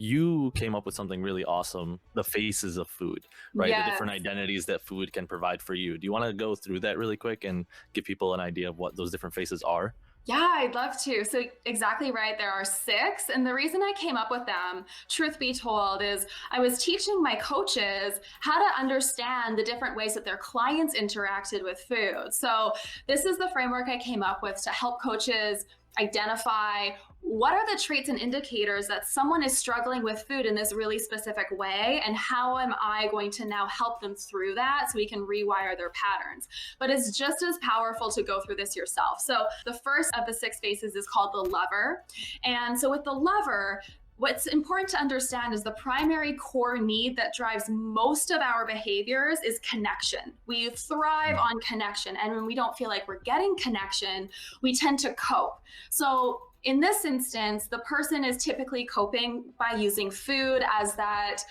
you came up with something really awesome, the faces of food, right? The Yes. different identities that food can provide for you. Do you want to go through that really quick and give people an idea of what those different faces are? Yeah, I'd love to. So, exactly right. There are six. And the reason I came up with them, truth be told, is I was teaching my coaches how to understand the different ways that their clients interacted with food. So, this is the framework I came up with to help coaches identify what are the traits and indicators that someone is struggling with food in this really specific way, and how am I going to now help them through that so we can rewire their patterns. But it's just as powerful to go through this yourself. So the first of the six phases is called the lover. And so with the lover, what's important to understand is the primary core need that drives most of our behaviors is connection. We thrive on connection. And when we don't feel like we're getting connection, we tend to cope. So in this instance, the person is typically coping by using food as that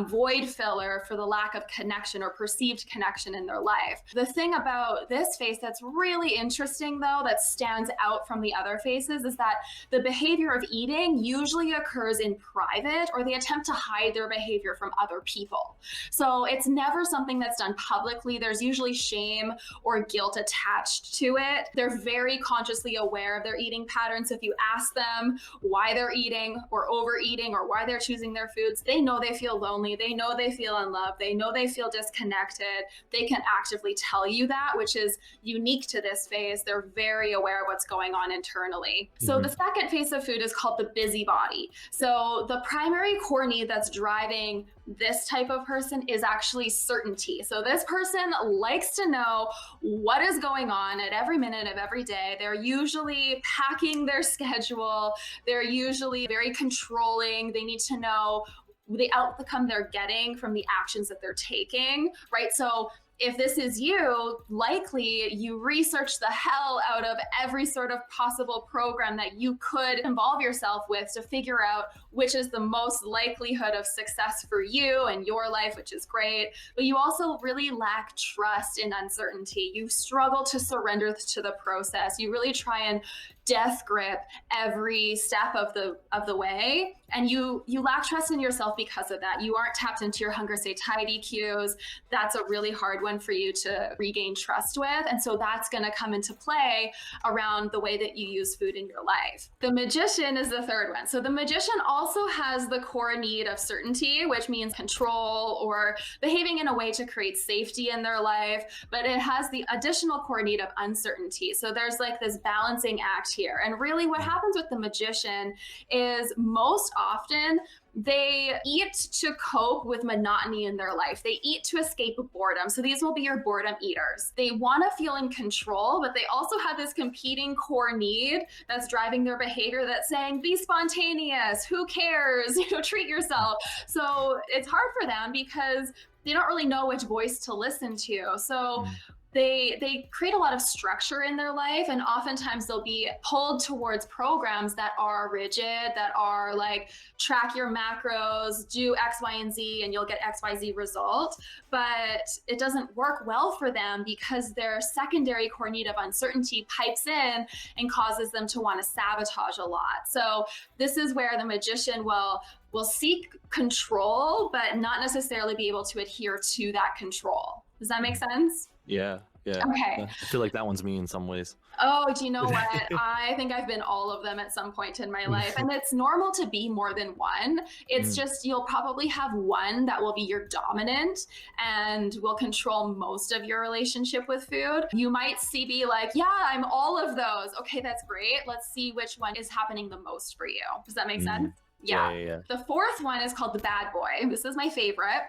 void filler for the lack of connection or perceived connection in their life. The thing about this face that's really interesting, though, that stands out from the other faces is that the behavior of eating usually occurs in private, or they attempt to hide their behavior from other people. So it's never something that's done publicly. There's usually shame or guilt attached to it. They're very consciously aware of their eating patterns. If you ask them why they're eating or overeating or why they're choosing their foods, they know they feel lonely. They know they feel unloved. They know they feel disconnected. They can actively tell you that, which is unique to this phase. They're very aware of what's going on internally. So the second phase of food is called the busybody. So the primary core need that's driving this type of person is actually certainty. So this person likes to know what is going on at every minute of every day. They're usually packing their schedule. They're usually very controlling. They need to know the outcome they're getting from the actions that they're taking, right? So if this is you, likely you research the hell out of every sort of possible program that you could involve yourself with to figure out which is the most likelihood of success for you and your life, which is great. But you also really lack trust in uncertainty. You struggle to surrender to the process. You really try and death grip every step of the way, and you lack trust in yourself because of that. You aren't tapped into your hunger satiety cues. That's a really hard one for you to regain trust with, and so that's going to come into play around the way that you use food in your life. The magician is the third one. So the magician also has the core need of certainty, which means control or behaving in a way to create safety in their life, but it has the additional core need of uncertainty. So there's like this balancing act here. And really what happens with the magician is most often they eat to cope with monotony in their life. They eat to escape boredom. So these will be your boredom eaters. They want to feel in control, but they also have this competing core need that's driving their behavior that's saying, be spontaneous, who cares, treat yourself. So it's hard for them because they don't really know which voice to listen to. So they create a lot of structure in their life, and oftentimes they'll be pulled towards programs that are rigid, that are like track your macros, do X, Y, and Z, and you'll get X, Y, Z result. But it doesn't work well for them because their secondary core need of uncertainty pipes in and causes them to want to sabotage a lot. So this is where the magician will seek control, but not necessarily be able to adhere to that control. Does that make sense? Yeah. Okay. I feel like that one's me in some ways. Oh, do you know what? I think I've been all of them at some point in my life. And it's normal to be more than one. It's just you'll probably have one that will be your dominant and will control most of your relationship with food. You might be like, yeah, I'm all of those. Okay, that's great. Let's see which one is happening the most for you. Does that make sense? Yeah. The fourth one is called the bad boy. This is my favorite.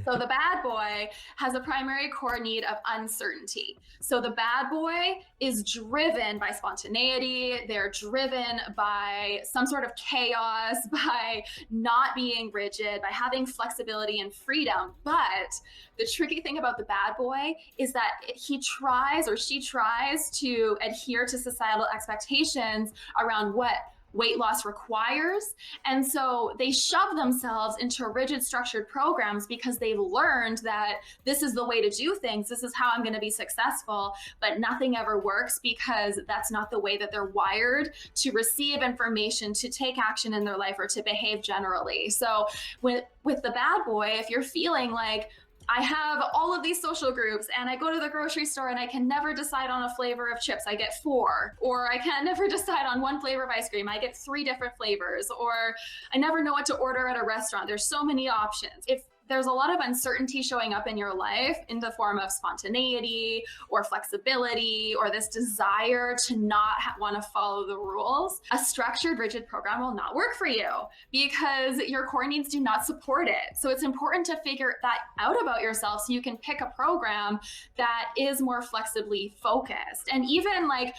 So the bad boy has a primary core need of uncertainty. So the bad boy is driven by spontaneity. They're driven by some sort of chaos, by not being rigid, by having flexibility and freedom. But the tricky thing about the bad boy is that he tries or she tries to adhere to societal expectations around what weight loss requires. And so they shove themselves into rigid structured programs because they've learned that this is the way to do things. This is how I'm going to be successful. But nothing ever works because that's not the way that they're wired to receive information, to take action in their life, or to behave generally. So with the bad boy, if you're feeling like, I have all of these social groups and I go to the grocery store and I can never decide on a flavor of chips, I get 4. Or I can never decide on one flavor of ice cream, I get 3 different flavors. Or I never know what to order at a restaurant, there's so many options. If there's a lot of uncertainty showing up in your life in the form of spontaneity or flexibility, or this desire to not want to follow the rules, a structured, rigid program will not work for you because your core needs do not support it. So it's important to figure that out about yourself so you can pick a program that is more flexibly focused. And even like,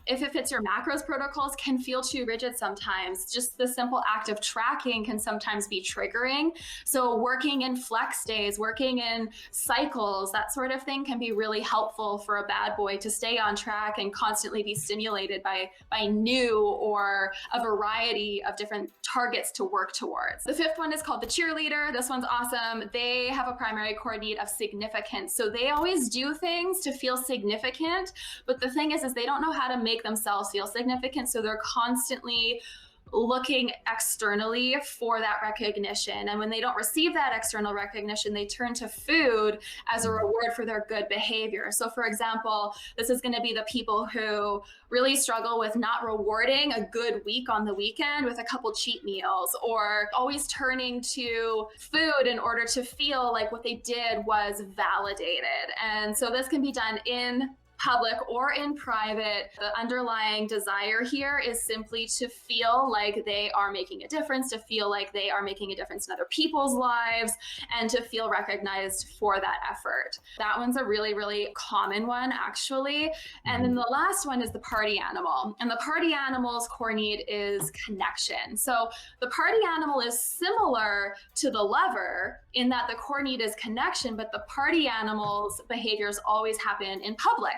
if it fits your macros, protocols can feel too rigid sometimes. Just the simple act of tracking can sometimes be triggering. So working in flex days, working in cycles, that sort of thing can be really helpful for a bad boy to stay on track and constantly be stimulated by new or a variety of different targets to work towards. The 5th one is called the cheerleader. This one's awesome. They have a primary core need of significance. So they always do things to feel significant, but the thing is they don't know how to make themselves feel significant. So they're constantly looking externally for that recognition. And when they don't receive that external recognition, they turn to food as a reward for their good behavior. So for example, this is going to be the people who really struggle with not rewarding a good week on the weekend with a couple cheat meals, or always turning to food in order to feel like what they did was validated. And so this can be done in public or in private. The underlying desire here is simply to feel like they are making a difference, to feel like they are making a difference in other people's lives, and to feel recognized for that effort. That one's a really, really common one, actually. And then the last one is the party animal. And the party animal's core need is connection. So the party animal is similar to the lover in that the core need is connection, but the party animal's behaviors always happen in public.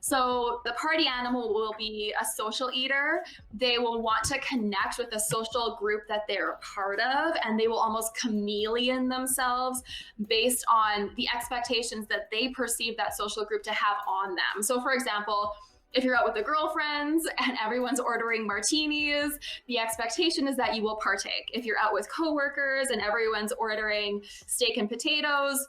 So the party animal will be a social eater. They will want to connect with a social group that they're a part of, and they will almost chameleon themselves based on the expectations that they perceive that social group to have on them. So for example, if you're out with the girlfriends and everyone's ordering martinis, the expectation is that you will partake. If you're out with coworkers and everyone's ordering steak and potatoes,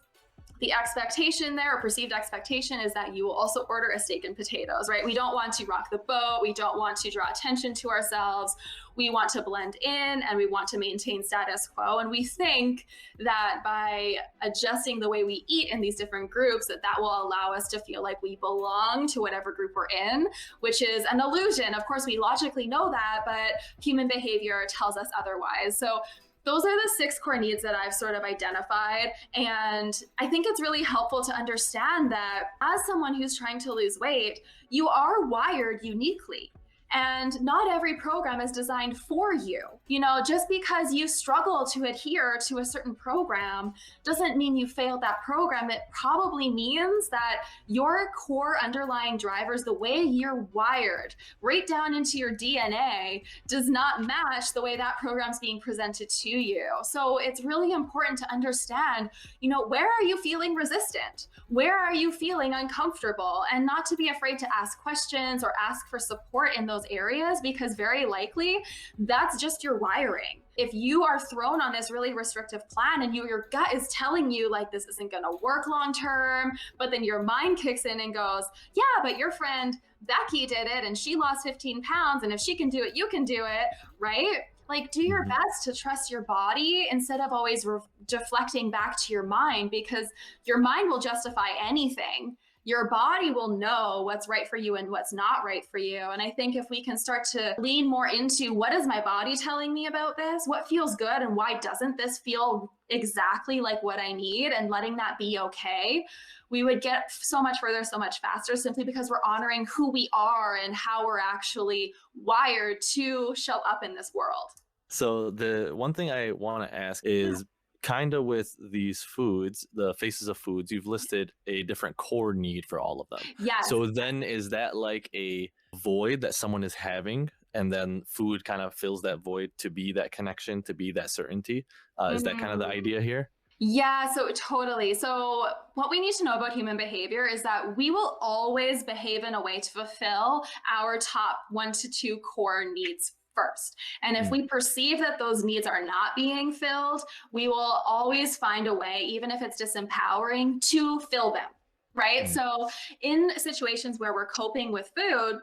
the expectation there, or perceived expectation, is that you will also order a steak and potatoes, right? We don't want to rock the boat. We don't want to draw attention to ourselves. We want to blend in and we want to maintain status quo. And we think that by adjusting the way we eat in these different groups, that will allow us to feel like we belong to whatever group we're in, which is an illusion. Of course, we logically know that, but human behavior tells us otherwise. So those are the 6 core needs that I've sort of identified. And I think it's really helpful to understand that as someone who's trying to lose weight, you are wired uniquely. And not every program is designed for you. You know, just because you struggle to adhere to a certain program doesn't mean you failed that program. It probably means that your core underlying drivers, the way you're wired, right down into your DNA, does not match the way that program's being presented to you. So it's really important to understand, you know, where are you feeling resistant? Where are you feeling uncomfortable? And not to be afraid to ask questions or ask for support in those areas, because very likely that's just your wiring. If you are thrown on this really restrictive plan and your gut is telling you like this isn't going to work long term, but then your mind kicks in and goes, yeah, but your friend Becky did it and she lost 15 pounds, and if she can do it, you can do it, right? Like, do your best to trust your body instead of always deflecting back to your mind, because your mind will justify anything. Your body will know what's right for you and what's not right for you. And I think if we can start to lean more into, what is my body telling me about this? What feels good and why doesn't this feel exactly like what I need, and letting that be okay, we would get so much further, so much faster, simply because we're honoring who we are and how we're actually wired to show up in this world. So the one thing I want to ask is, kind of with these foods, the faces of foods, you've listed a different core need for all of them. Yes. So then is that like a void that someone is having and then food kind of fills that void to be that connection, to be that certainty. Is that kind of the idea here? Yeah, so totally. So what we need to know about human behavior is that we will always behave in a way to fulfill our top 1 to 2 core needs first. And if we perceive that those needs are not being filled, we will always find a way, even if it's disempowering, to fill them, right? So in situations where we're coping with food,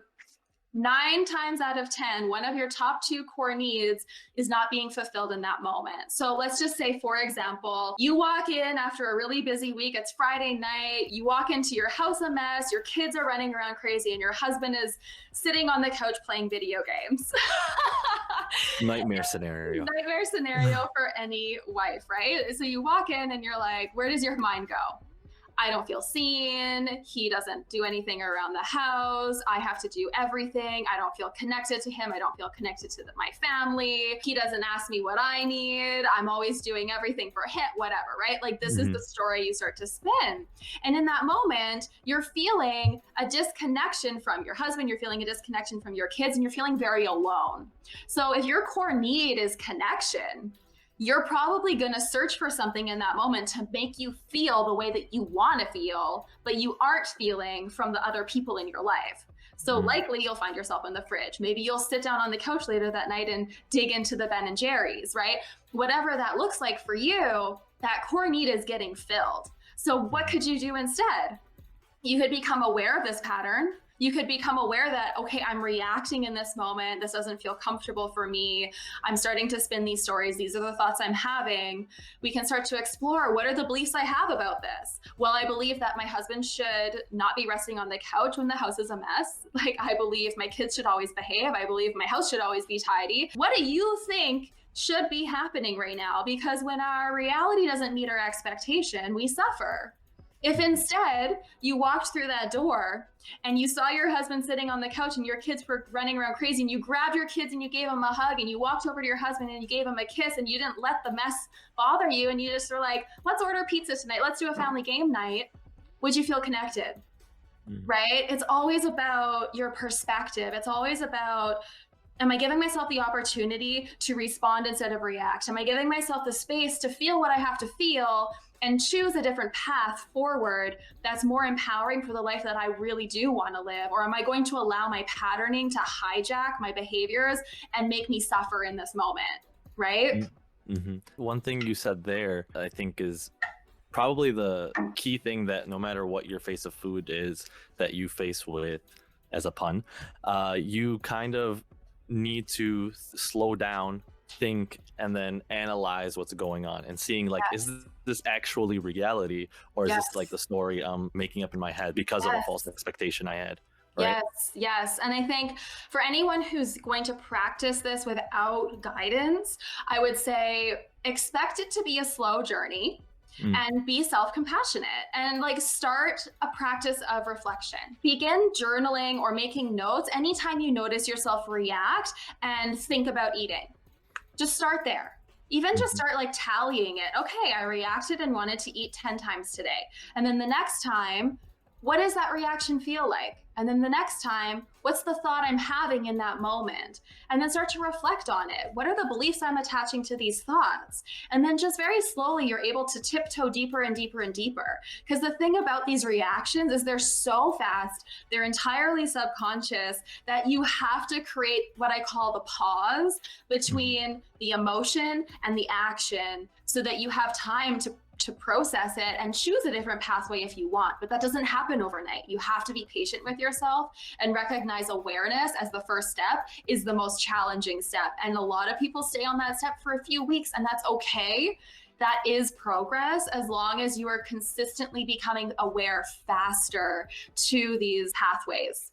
9 times out of 10, one of your top 2 core needs is not being fulfilled in that moment. So let's just say, for example, you walk in after a really busy week, it's Friday night, you walk into your house a mess, your kids are running around crazy, and your husband is sitting on the couch playing video games. Nightmare scenario. Nightmare scenario for any wife, right? So you walk in and you're like, where does your mind go? I don't feel seen. He doesn't do anything around the house. I have to do everything. I don't feel connected to him. I don't feel connected to my family. He doesn't ask me what I need. I'm always doing everything for him, whatever, right? Like this is the story you start to spin. And in that moment, you're feeling a disconnection from your husband. You're feeling a disconnection from your kids, and you're feeling very alone. So if your core need is connection, you're probably going to search for something in that moment to make you feel the way that you want to feel, but you aren't feeling from the other people in your life. So likely you'll find yourself in the fridge. Maybe you'll sit down on the couch later that night and dig into the Ben and Jerry's, right? Whatever that looks like for you, that core need is getting filled. So what could you do instead? You could become aware of this pattern. You could become aware that, okay, I'm reacting in this moment. This doesn't feel comfortable for me. I'm starting to spin these stories. These are the thoughts I'm having. We can start to explore, what are the beliefs I have about this? Well, I believe that my husband should not be resting on the couch when the house is a mess. Like, I believe my kids should always behave. I believe my house should always be tidy. What do you think should be happening right now? Because when our reality doesn't meet our expectation, we suffer. If instead you walked through that door and you saw your husband sitting on the couch and your kids were running around crazy, and you grabbed your kids and you gave them a hug, and you walked over to your husband and you gave him a kiss, and you didn't let the mess bother you, and you just were like, let's order pizza tonight, let's do a family game night, would you feel connected? Right? It's always about your perspective. It's always about, am I giving myself the opportunity to respond instead of react? Am I giving myself the space to feel what I have to feel and choose a different path forward that's more empowering for the life that I really do want to live? Or am I going to allow my patterning to hijack my behaviors and make me suffer in this moment, right? One thing you said there, I think, is probably the key thing, that no matter what your face of food is that you face with, as a pun, you kind of need to slow down, think, and then analyze what's going on and seeing, like, is this actually reality, or is this like the story I'm making up in my head because of a false expectation I had? Right? Yes. And I think for anyone who's going to practice this without guidance, I would say expect it to be a slow journey. And be self-compassionate, and like start a practice of reflection. Begin journaling or making notes anytime you notice yourself react and think about eating. Just start there. Even just start like tallying it. Okay, I reacted and wanted to eat 10 times today. And then the next time, what does that reaction feel like? And then the next time, what's the thought I'm having in that moment? And then start to reflect on it. What are the beliefs I'm attaching to these thoughts? And then just very slowly, you're able to tiptoe deeper and deeper and deeper. Because the thing about these reactions is they're so fast, they're entirely subconscious, that you have to create what I call the pause between the emotion and the action, so that you have time to process it and choose a different pathway if you want. But that doesn't happen overnight. You have to be patient with yourself and recognize awareness as the first step is the most challenging step. And a lot of people stay on that step for a few weeks, and that's okay. That is progress, as long as you are consistently becoming aware faster to these pathways.